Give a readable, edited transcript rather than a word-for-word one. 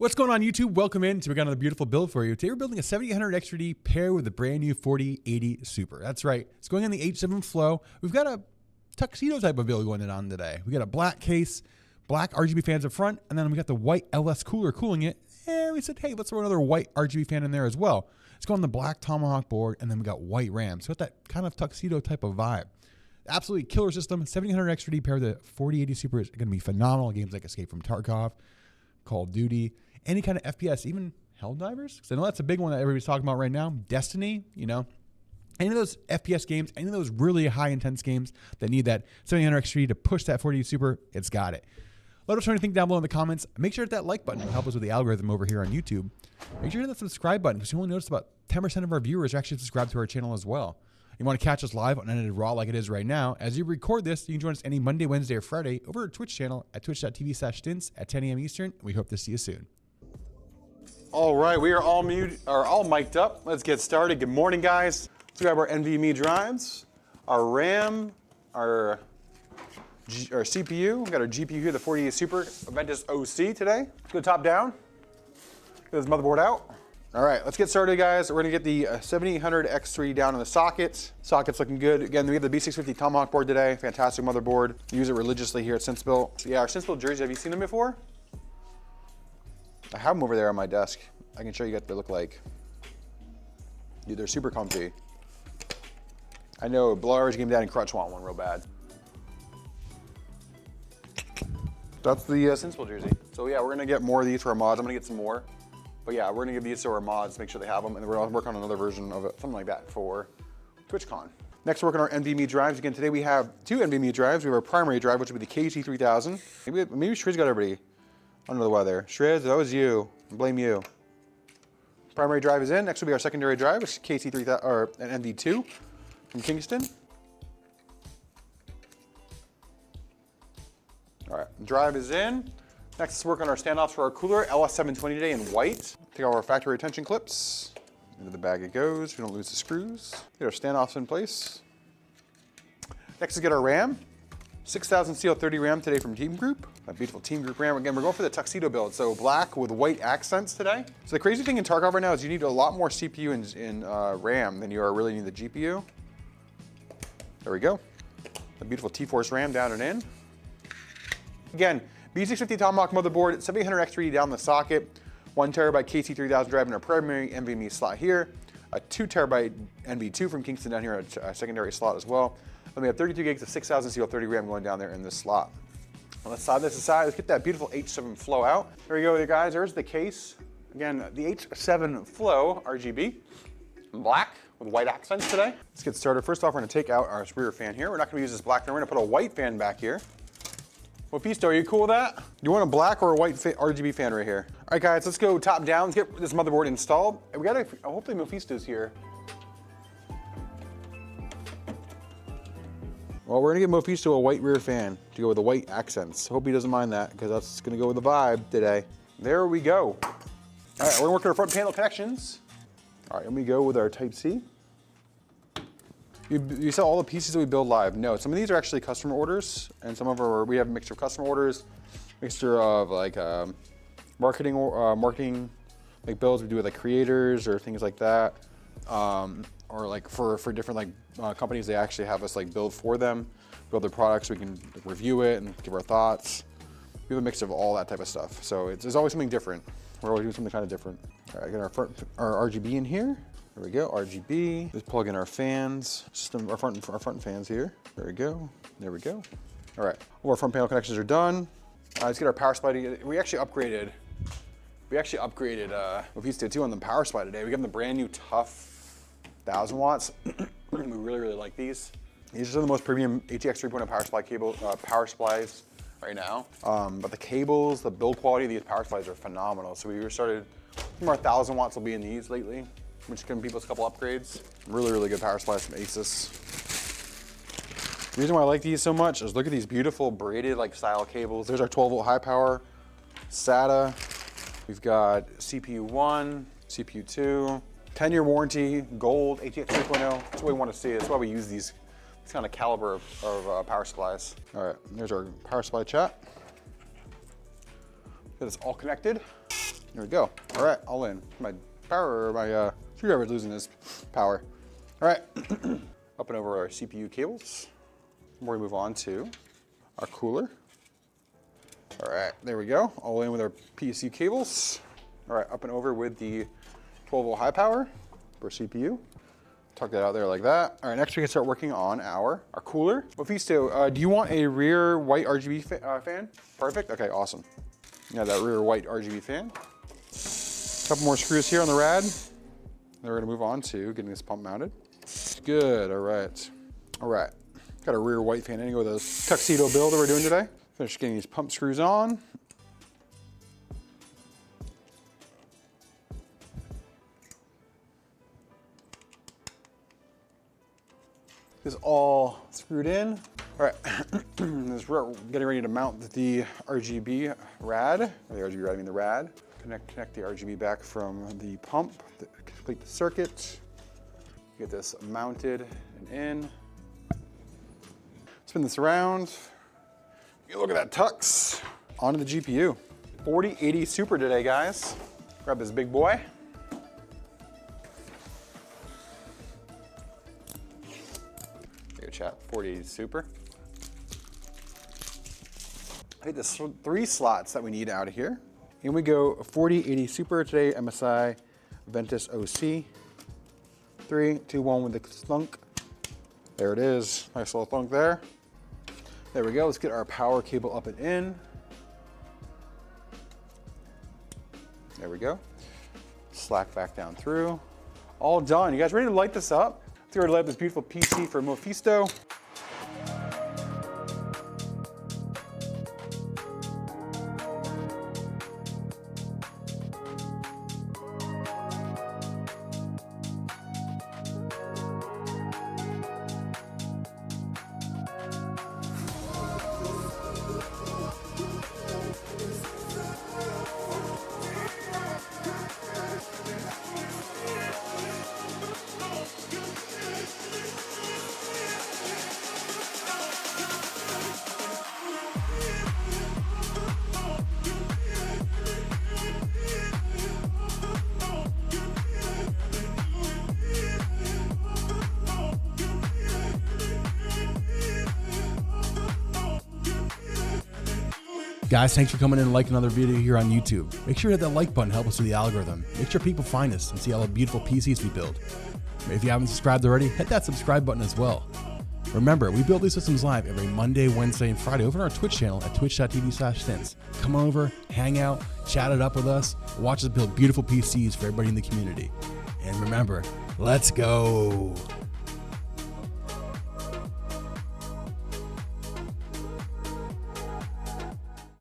What's going on YouTube? Welcome in. So we got another beautiful build for you. Today we're building a 7800 XTD paired with a brand new 4080 Super. That's right. It's going on the H7 Flow. We've got a tuxedo type of build going on today. We got a black case, black RGB fans up front, and then we got the white LS cooler cooling it. And we said, hey, let's throw another white RGB fan in there as well. It's going on the black Tomahawk board, and then we got white RAM. So it's that kind of tuxedo type of vibe. Absolutely killer system. 7800 XTD paired with a 4080 Super is going to be phenomenal. Games like Escape from Tarkov, Call of Duty, any kind of FPS, even Helldivers, because I know that's a big one that everybody's talking about right now. Destiny, you know, any of those FPS games, any of those really high intense games that need that 7800 XTD to push that 4080 Super, it's got it. Let us know what you think down below in the comments. Make sure to hit that like button to help us with the algorithm over here on YouTube. Make sure to hit that subscribe button because you only notice about 10% of our viewers are actually subscribed to our channel as well. You want to catch us live on Unedited Raw like it is right now. As you record this, you can join us any Monday, Wednesday, or Friday over our Twitch channel at twitch.tv/stints at 10 a.m. Eastern. We hope to see you soon. All right, we are all mic'd up. Let's get started. Good morning, guys. Let's grab our NVMe drives, our RAM, our CPU. We got our GPU here, the 4080 Super Aventus OC today. Let's go top down. Get this motherboard out. All right, let's get started, guys. We're gonna get the 7800 X3 down in the sockets. Socket's looking good. Again, we have the B650 Tomahawk board today. Fantastic motherboard. Use it religiously here at SensiBuilt. So yeah, our SensiBuilt jerseys, have you seen them before? I have them over there on my desk. I can show you what they look like. Dude, they're super comfy. I know Blurge came down and Crutch want one real bad. That's the SensiBuilt jersey. So yeah, we're gonna get more of these for our mods. I'm gonna get some more. But yeah, we're gonna give these to our mods, make sure they have them, and then we're gonna work on another version of it, something like that for TwitchCon. Next, we're working on our NVMe drives. Again, today we have two NVMe drives. We have our primary drive, which will be the KT3000. Maybe Shriz got everybody under the weather. Shriz, that was you. I blame you. Primary drive is in. Next will be our secondary drive, which is KT3000 or an NV2 from Kingston. All right, drive is in. Next, let's work on our standoffs for our cooler, LS720 today in white. Take all our factory retention clips. Into the bag it goes. We don't lose the screws. Get our standoffs in place. Next, let's get our RAM. 6000 CL30 RAM today from TEAMGROUP. A beautiful TEAMGROUP RAM. Again, we're going for the tuxedo build, so black with white accents today. So the crazy thing in Tarkov right now is you need a lot more CPU in RAM than you really need the GPU. There we go. The beautiful T-Force RAM down and in. Again, B650 Tomahawk motherboard, 7800 X3 down the socket, 1 terabyte KT3000 drive in our primary NVMe slot here, a 2 terabyte NV2 from Kingston down here at a secondary slot as well. Then we have 32 gigs of 6000 CL30 RAM going down there in this slot. Let's slide this aside. Let's get that beautiful H7 Flow out. There we go, guys. There's the case. Again, the H7 Flow RGB, black with white accents today. Let's get started. First off, we're going to take out our rear fan here. We're not going to use this black. We're going to put a white fan back here. Mephisto, are you cool with that? Do you want a black or a white RGB fan right here? All right, guys, let's go top down. Let's get this motherboard installed. We got to, hopefully Mephisto's here. Well, we're gonna give Mephisto a white rear fan to go with the white accents. Hope he doesn't mind that because that's gonna go with the vibe today. There we go. All right, we're gonna work on our front panel connections. All right, and we go with our Type-C. You saw all the pieces that we build live. No, some of these are actually customer orders, and some of our, we have a mixture of customer orders, mixture of like marketing like builds we do with like creators or things like that. Or like for different like companies, they actually have us like build for them, build their products so we can review it and give our thoughts. We have a mix of all that type of stuff. So there's always something different. We're always doing something kind of different. All right, get our RGB in here. There we go, RGB. Just plug in our fans, our front fans here. There we go, there we go. All right, all our front panel connections are done. Let's get our power supply. We actually upgraded Mephisto 2 on the power supply today. We got them the brand new tough 1000 watts. We really like these. These are some of the most premium ATX 3.0 power supplies right now. But the cables, the build quality of these power supplies are phenomenal. So we started, some of our 1000 watts will be in these lately, which can give us a couple upgrades. Really good power supplies from Asus. The reason why I like these so much is look at these beautiful braided like style cables. There's our 12 volt high power SATA. We've got CPU 1, CPU 2, 10-year warranty, gold, ATX 3.0. That's what we want to see. That's why we use these kind of caliber of power supplies. All right, there's our power supply chat. Get this all connected. There we go. All right, all in. My screwdriver's losing his power. All right, up and over our CPU cables. We're gonna move on to our cooler. All right, there we go. All in with our PC cables. All right, up and over with the 12-volt high power for CPU. Tuck that out there like that. All right, next we can start working on our cooler. Mephisto, do you want a rear white RGB fan? Perfect, okay, awesome. Yeah, that rear white RGB fan. Couple more screws here on the rad. Then we're gonna move on to getting this pump mounted. Good, all right. All right, got a rear white fan anyway with a tuxedo build that we're doing today. Finish getting these pump screws on. This is all screwed in. All right, we're getting ready to mount the RGB rad. Or the RGB rad, I mean the rad. Connect the RGB back from the pump, complete the circuit. Get this mounted and in. Spin this around. Look at that tux. Onto the GPU. 4080 Super today, guys. Grab this big boy. There you go, chat. 4080 Super. I think there's 3 slots that we need out of here. In we go, 4080 Super today, MSI Ventus OC. 3, 2, 1 with the thunk. There it is. Nice little thunk there. There we go. Let's get our power cable up and in. There we go. Slack back down through. All done. You guys ready to light this up? Let's go light up this beautiful PC for Mephisto. Guys, thanks for coming in and liking another video here on YouTube. Make sure to hit that like button, help us with the algorithm. Make sure people find us and see all the beautiful PCs we build. If you haven't subscribed already, hit that subscribe button as well. Remember, we build these systems live every Monday, Wednesday, and Friday over on our Twitch channel at twitch.tv/Stints. Come over, hang out, chat it up with us, watch us build beautiful PCs for everybody in the community. And remember, let's go.